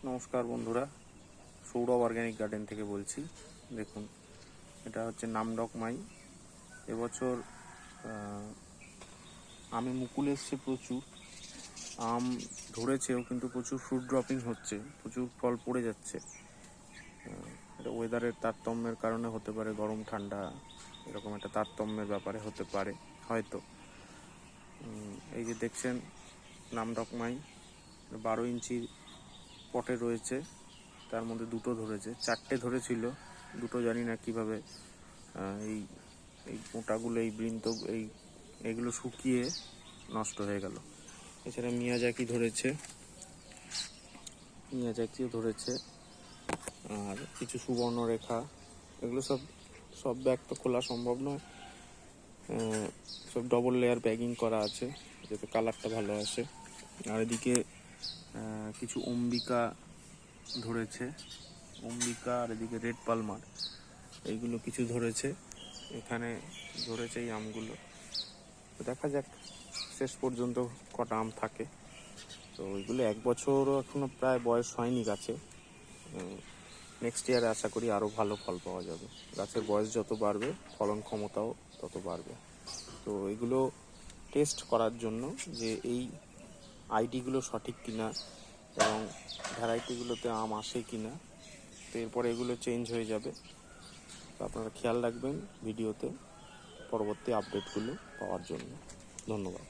নমস্কার বন্ধুরা, Sourav organic garden থেকে বলছি। দেখুন, এটা হচ্ছে নামডক মাই। এবছর আমে মুকুল এসছে, প্রচুর আম ধরেছেও, কিন্তু প্রচুর ফ্রুট ড্রপিং হচ্ছে, প্রচুর ফল পড়ে যাচ্ছে। এটা ওয়েদারের তারতম্যের কারণে হতে পারে, গরম ঠান্ডা এরকম একটা তারতম্যের ব্যাপারে হতে পারে হয়তো। এই যে দেখছেন নামডক মাই 12 ইঞ্চির পটে রয়েছে, তার মধ্যে দুটো ধরেছে, 4টে ধরেছিল, দুটো জানি না কিভাবে এই এই মোটাগুলো, এই বৃন্ত, এইগুলো শুকিয়ে নষ্ট হয়ে গেল। এছাড়া মিয়াজাকি ধরেছে, আর কিছু সুবর্ণরেখা, এগুলো সব ব্যাগ তো খোলা সম্ভব নয়, সব ডবল লেয়ার ব্যাগিং করা আছে যাতে কালারটা ভালো আসে। আর এদিকে কিছু অম্বিকা ধরেছে, আর এদিকে রেড পালমার, এইগুলো কিছু ধরেছে। এখানে ধরেছে এই আমগুলো, তো দেখা যাক শেষ পর্যন্ত কটা আম থাকে। তো ওইগুলো 1 বছরও এখনো প্রায় বয়স হয়নি গাছে। নেক্সট ইয়ারে আশা করি আরও ভালো ফল পাওয়া যাবে। গাছের বয়স যত বাড়বে, ফলন ক্ষমতাও তত বাড়বে। তো এগুলো টেস্ট করার জন্য যে এই আইডিগুলো সঠিক কিনা এবং ভ্যারাইটিগুলোতে আম আসে কিনা, তো এরপরে এগুলো চেঞ্জ হয়ে যাবে। তো আপনারা খেয়াল রাখবেন ভিডিওতে পরবর্তী আপডেটগুলো পাওয়ার জন্য। ধন্যবাদ।